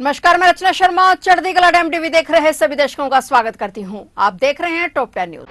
नमस्कार, मैं रचना शर्मा। चढ़ती कला टाइम टीवी देख रहे सभी दर्शकों का स्वागत करती हूं। आप देख रहे हैं टॉप 10 न्यूज।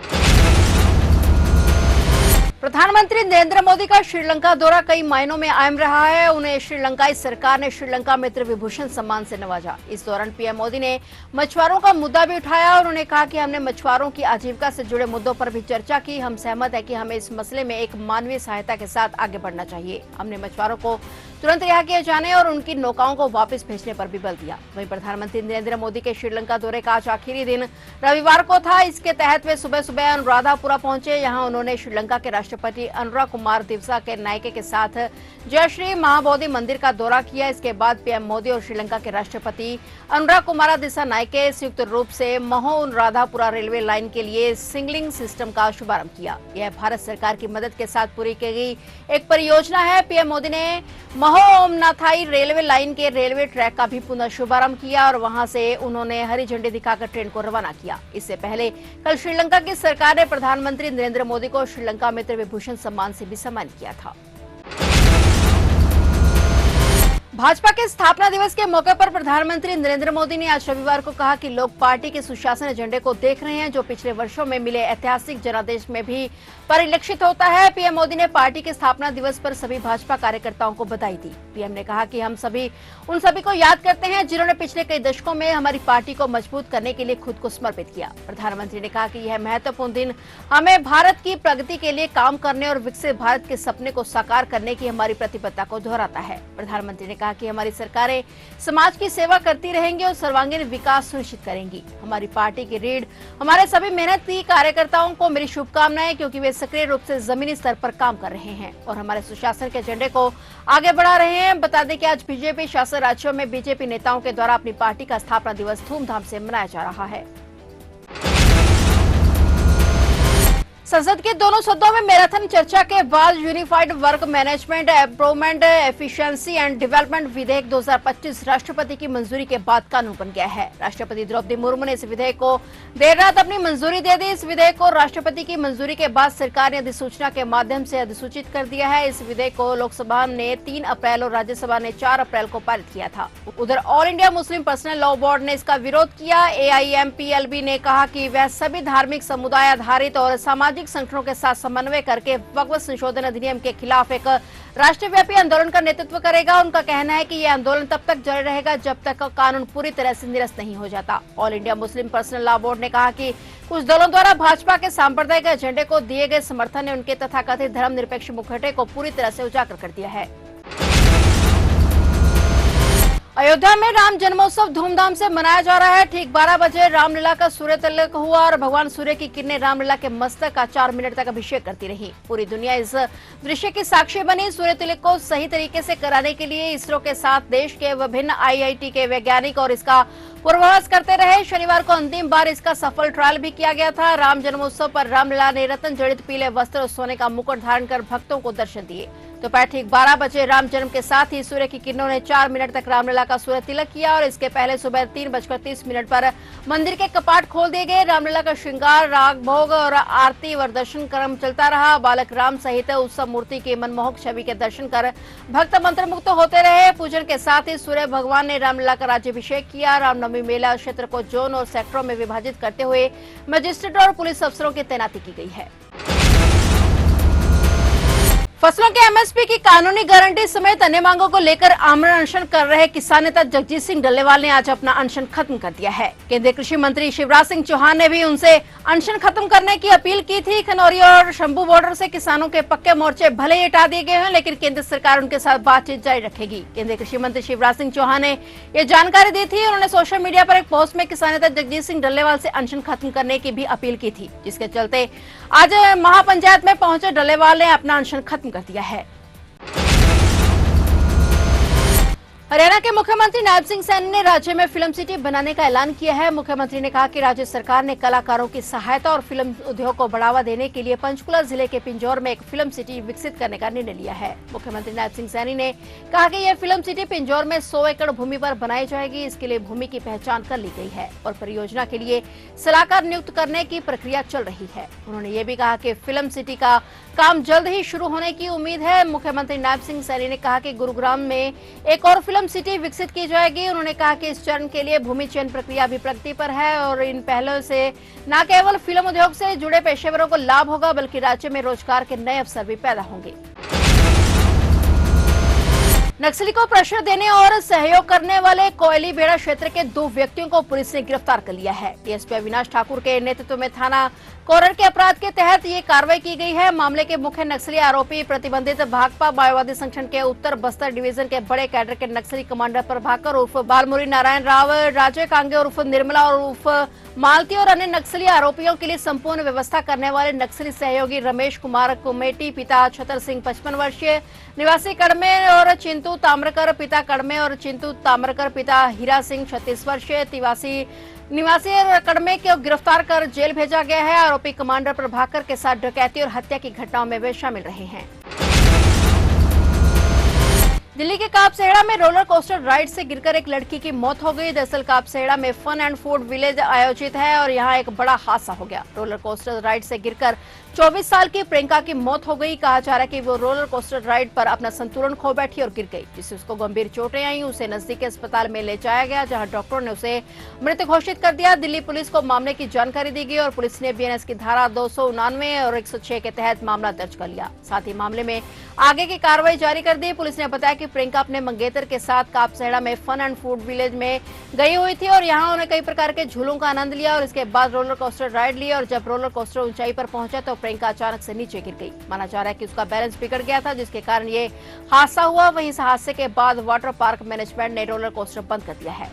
प्रधानमंत्री नरेंद्र मोदी का श्रीलंका दौरा कई मायनों में अहम रहा है। उन्हें श्रीलंकाई सरकार ने श्रीलंका मित्र विभूषण सम्मान से नवाजा। इस दौरान पीएम मोदी ने मछुआरों का मुद्दा भी उठाया और उन्होंने कहा कि हमने मछुआरों की आजीविका से जुड़े मुद्दों पर भी चर्चा की। हम सहमत है कि हमें इस मसले में एक मानवीय सहायता के साथ आगे बढ़ना चाहिए। हमने मछुआरों को तुरंत रिहा किए जाने और उनकी नौकाओं को वापस भेजने पर भी बल दिया। वहीं प्रधानमंत्री नरेंद्र मोदी के श्रीलंका दौरे का आज आखिरी दिन रविवार को था। इसके तहत वे सुबह सुबह अनुराधापुरा पहुंचे। यहां उन्होंने श्रीलंका के राष्ट्रपति अनुरा कुमार दिवसा के नायके के साथ जयश्री महाबोधि मंदिर का दौरा किया। इसके बाद पीएम मोदी और श्रीलंका के राष्ट्रपति अनुरा कुमार दिवसा नायके संयुक्त रूप से महो अनुराधापुरा रेलवे लाइन के लिए सिग्नलिंग सिस्टम का शुभारंभ किया। यह भारत सरकार की मदद के साथ पूरी की गई एक परियोजना है। पीएम मोदी ने महो ओमनाथाई रेलवे लाइन के रेलवे ट्रैक का भी पुनः शुभारंभ किया और वहां से उन्होंने हरी झंडी दिखाकर ट्रेन को रवाना किया। इससे पहले कल श्रीलंका की सरकार ने प्रधानमंत्री नरेंद्र मोदी को श्रीलंका मित्र विभूषण सम्मान से भी सम्मानित किया था। भाजपा के स्थापना दिवस के मौके पर प्रधानमंत्री नरेंद्र मोदी ने आज रविवार को कहा कि लोग पार्टी के सुशासन एजेंडे को देख रहे हैं, जो पिछले वर्षों में मिले ऐतिहासिक जनादेश में भी परिलक्षित होता है। पीएम मोदी ने पार्टी के स्थापना दिवस पर सभी भाजपा कार्यकर्ताओं को बधाई दी। पीएम ने कहा कि हम सभी उन सभी को याद करते हैं जिन्होंने पिछले कई दशकों में हमारी पार्टी को मजबूत करने के लिए खुद को समर्पित किया। प्रधानमंत्री ने कहा कि यह महत्वपूर्ण दिन हमें भारत की प्रगति के लिए काम करने और विकसित भारत के सपने को साकार करने की हमारी प्रतिबद्धता को दोहराता है। प्रधानमंत्री ने कहा कि हमारी सरकारें समाज की सेवा करती रहेंगी और सर्वांगीण विकास सुनिश्चित करेंगी। हमारी पार्टी की रीढ़ हमारे सभी मेहनती कार्यकर्ताओं को मेरी शुभकामनाएं, क्योंकि वे सक्रिय रूप से जमीनी स्तर पर काम कर रहे हैं और हमारे सुशासन के एजेंडे को आगे बढ़ा रहे हैं। बता दें कि आज बीजेपी शासित राज्यों में बीजेपी नेताओं के द्वारा अपनी पार्टी का स्थापना दिवस धूमधाम से मनाया जा रहा है। संसद के दोनों सदनों में मैराथन चर्चा के बाद unified work management improvement efficiency and development विधेयक 2025 राष्ट्रपति की मंजूरी के बाद कानून बन गया है। राष्ट्रपति द्रौपदी मुर्मू ने इस विधेयक को देर रात अपनी मंजूरी दे दी। इस विधेयक को राष्ट्रपति की मंजूरी के बाद सरकार ने अधिसूचना के माध्यम से अधिसूचित कर दिया है। इस विधेयक को लोकसभा ने 3 अप्रैल और राज्यसभा ने 4 अप्रैल को पारित किया था। उधर all India Muslim personal law board ने इसका विरोध किया। AIMPLB ने कहा कि वह सभी धार्मिक समुदाय आधारित और सामाजिक संगठनों के साथ समन्वय करके वक्फ संशोधन अधिनियम के खिलाफ एक राष्ट्रव्यापी आंदोलन का नेतृत्व करेगा। उनका कहना है कि यह आंदोलन तब तक जारी रहेगा जब तक कानून पूरी तरह से निरस्त नहीं हो जाता। All India Muslim personal law board ने कहा कि कुछ दलों द्वारा भाजपा के सांप्रदायिक एजेंडे को दिए गए समर्थन ने उनके तथाकथित धर्मनिरपेक्ष मुखौटे को पूरी तरह से उजागर कर दिया है। अयोध्या में राम जन्मोत्सव धूमधाम से मनाया जा रहा है। ठीक 12 बजे रामलीला का सूर्य तिलक हुआ और भगवान सूर्य की किरणें रामलीला के मस्तक का 4 मिनट तक अभिषेक करती रही। पूरी दुनिया इस दृश्य की साक्षी बनी। सूर्य तिलक को सही तरीके से कराने के लिए इसरो के साथ देश के विभिन्न IIT के वैज्ञानिक और इसका पूर्वाभ्यास करते रहे। शनिवार को अंतिम बार इसका सफल ट्रायल भी किया गया था। राम जन्मोत्सव पर रामलीला ने रत्न जड़ित पीले वस्त्र और सोने का मुकुट धारण कर भक्तों को दर्शन दिए। दोपहर ठीक 12 बजे राम जन्म के साथ ही सूर्य की किरणों ने 4 मिनट तक रामलीला का सूर्य तिलक किया और इसके पहले सुबह 3:30 पर मंदिर के कपाट खोल दिए गए। रामलीला का श्रृंगार, राग, भोग और आरती व दर्शन क्रम चलता रहा। बालक राम सहित उत्सव मूर्ति की मनमोहक छवि के दर्शन कर भक्त मंत्रमुग्ध होते रहे। पूजन के साथ ही सूर्य भगवान ने रामलीला का राज्याभिषेक किया। रामनवमी मेला क्षेत्र को जोन और सेक्टरों में विभाजित करते हुए मजिस्ट्रेट और पुलिस अफसरों की तैनाती की गई है। फसलों के MSP की कानूनी गारंटी समेत अन्य मांगों को लेकर आमरण अनशन कर रहे किसान नेता जगजीत सिंह डल्लेवाल ने आज अपना अनशन खत्म कर दिया है। केंद्रीय कृषि मंत्री शिवराज सिंह चौहान ने भी उनसे अनशन खत्म करने की अपील की थी। खनौरी और शंभू बॉर्डर से किसानों के पक्के मोर्चे भले ही हटा दिए गए हैं, लेकिन केंद्र सरकार उनके साथ बातचीत जारी रखेगी। केंद्रीय कृषि मंत्री शिवराज सिंह चौहान ने यह जानकारी दी थी। उन्होंने सोशल मीडिया पर एक पोस्ट में किसान नेता जगजीत सिंह डल्लेवाल से अनशन खत्म करने की भी अपील की थी, जिसके चलते आज महापंचायत में पहुंचे डल्लेवाल ने अपना अनशन खत्म कर दिया है। हरियाणा के मुख्यमंत्री नायब सिंह सैनी ने राज्य में फिल्म सिटी बनाने का ऐलान किया है। मुख्यमंत्री ने कहा कि राज्य सरकार ने कलाकारों की सहायता और फिल्म उद्योग को बढ़ावा देने के लिए पंचकुला जिले के पिंजौर में एक फिल्म सिटी विकसित करने का निर्णय लिया है। मुख्यमंत्री नायब सिंह सैनी ने कहा कि यह फिल्म सिटी पिंजौर में 100 एकड़ भूमि पर बनाई जाएगी। इसके लिए भूमि की पहचान कर ली गई है और परियोजना के लिए सलाहकार नियुक्त करने की प्रक्रिया चल रही है। उन्होंने ये भी कहा कि फिल्म सिटी का काम जल्द ही शुरू होने की उम्मीद है। मुख्यमंत्री नायब सिंह सैनी ने कहा कि गुरुग्राम में एक और फिल्म फिल्म सिटी विकसित की जाएगी। उन्होंने कहा कि इस चरण के लिए भूमि चयन प्रक्रिया भी प्रगति पर है और इन पहलों से न केवल फिल्म उद्योग से जुड़े पेशेवरों को लाभ होगा बल्कि राज्य में रोजगार के नए अवसर भी पैदा होंगे। नक्सली को प्रेशर देने और सहयोग करने वाले कोयली बेड़ा क्षेत्र के 2 व्यक्तियों को पुलिस ने गिरफ्तार कर लिया है। डीएसपी अविनाश ठाकुर के नेतृत्व में थाना कोरर के अपराध के तहत ये कार्रवाई की गई है। मामले के मुख्य नक्सली आरोपी प्रतिबंधित भाकपा माओवादी संगठन के उत्तर बस्तर डिवीजन के बड़े कैडर के नक्सली कमांडर प्रभाकर उर्फ बालमुरी नारायण राव, राजय कांगे उर्फ निर्मला और उर्फ मालती और अन्य नक्सली आरोपियों के लिए संपूर्ण व्यवस्था करने वाले नक्सली सहयोगी रमेश कुमार कुमेटी पिता छतर सिंह 55 वर्षीय निवासी कड़मे और चिंतू ताम्रकर पिता कड़मे और चिंतू ताम्रकर पिता हीरा सिंह 36 वर्षीय निवासी कड़मे को गिरफ्तार कर जेल भेजा गया है। आरोपी कमांडर प्रभाकर के साथ डकैती और हत्या की घटनाओं में वे शामिल रहे हैं। दिल्ली के कापसेहड़ा में रोलर कोस्टर राइड से गिरकर एक लड़की की मौत हो गई। दरअसल कापसेहड़ा में फन एंड फूड विलेज आयोजित है और यहां एक बड़ा हादसा हो गया। रोलर कोस्टर राइड से गिरकर 24 साल की प्रियंका की मौत हो गई। कहा जा रहा है कि वो रोलर कोस्टर राइड पर अपना संतुलन खो बैठी और गिर गई, जिससे उसको गंभीर चोटें आई। उसे नजदीक के अस्पताल में ले जाया गया, जहां डॉक्टरों ने उसे मृत घोषित कर दिया। दिल्ली पुलिस को मामले की जानकारी दी गई और पुलिस ने बीएनएस की धारा 299 और 106 के तहत मामला दर्ज कर लिया। साथ ही मामले में आगे की कार्रवाई जारी कर दी। पुलिस ने बताया कि प्रियंका अपने मंगेतर के साथ कापसेहड़ा में फन एंड फूड विलेज में गई हुई थी और यहां उन्होंने कई प्रकार के झूलों का आनंद लिया और इसके बाद रोलर कोस्टर राइड ली और जब रोलर कोस्टर ऊंचाई पर पहुंचा तो प्रियंका अचानक से नीचे गिर गई। माना जा रहा है कि उसका बैलेंस बिगड़ गया था, जिसके कारण ये हादसा हुआ। वहीं इस हादसे के बाद वाटर पार्क मैनेजमेंट ने रोलर कोस्टर बंद कर दिया है।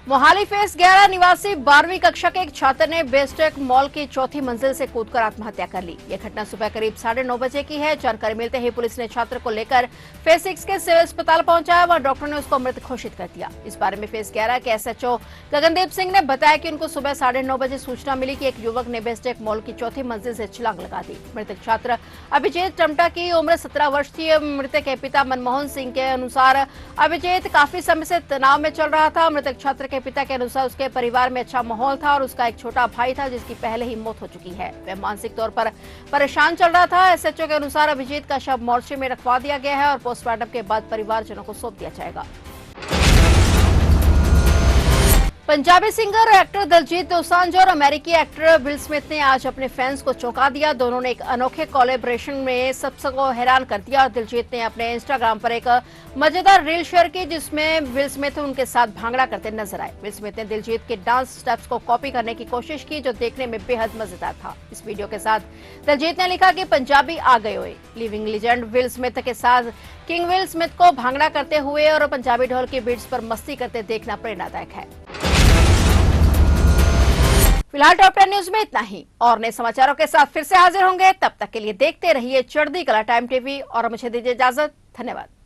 मोहाली फेस 11 निवासी 12वीं कक्षा के एक छात्र ने बेस्टेक मॉल की 4थी मंजिल से कूदकर आत्महत्या कर ली। यह घटना सुबह करीब 9:30 बजे की है। जानकारी मिलते ही पुलिस ने छात्र को लेकर फेस 6 के सिविल अस्पताल पहुंचाया। वहां डॉक्टरों ने उसको मृत घोषित कर दिया। इस बारे में फेस 11 के एसएचओ गगनदीप सिंह ने बताया कि उनको सुबह 9:30 बजे सूचना मिली कि एक युवक ने बेस्टेक मॉल की 4थी मंजिल से छलांग लगा दी। मृतक छात्र अभिजीत टमटा की उम्र 17 वर्ष थी। मृतक के पिता मनमोहन सिंह के अनुसार अभिजीत काफी समय से तनाव में चल रहा था। मृतक छात्र के पिता के अनुसार उसके परिवार में अच्छा माहौल था और उसका एक छोटा भाई था जिसकी पहले ही मौत हो चुकी है। वह मानसिक तौर पर परेशान चल रहा था। एसएचओ के अनुसार अभिजीत का शव मोर्चे में रखवा दिया गया है और पोस्टमार्टम के बाद परिवारजनों को सौंप दिया जाएगा। पंजाबी सिंगर और एक्टर दिलजीत दोसांझ और अमेरिकी एक्टर विल स्मिथ ने आज अपने फैंस को चौंका दिया। दोनों ने एक अनोखे कोलैबोरेशन में सबको हैरान कर दिया और दिलजीत ने अपने इंस्टाग्राम पर एक मजेदार रील शेयर की जिसमें विल स्मिथ उनके साथ भांगड़ा करते नजर आए। विल स्मिथ ने दिलजीत के डांस स्टेप्स को कॉपी करने की कोशिश की जो देखने में बेहद मजेदार था। इस वीडियो के साथ दिलजीत ने लिखा कि पंजाबी आ गए हुए। लिविंग लेजेंड विल स्मिथ के साथ किंग विल स्मिथ को भांगड़ा करते हुए और पंजाबी ढोल की बीट्स पर मस्ती करते देखना प्रेरणादायक है। फिलहाल टॉप 10 न्यूज में इतना ही और नए समाचारों के साथ फिर से हाजिर होंगे। तब तक के लिए देखते रहिए चढ़ती कला टाइम टीवी और मुझे दीजिए इजाजत। धन्यवाद।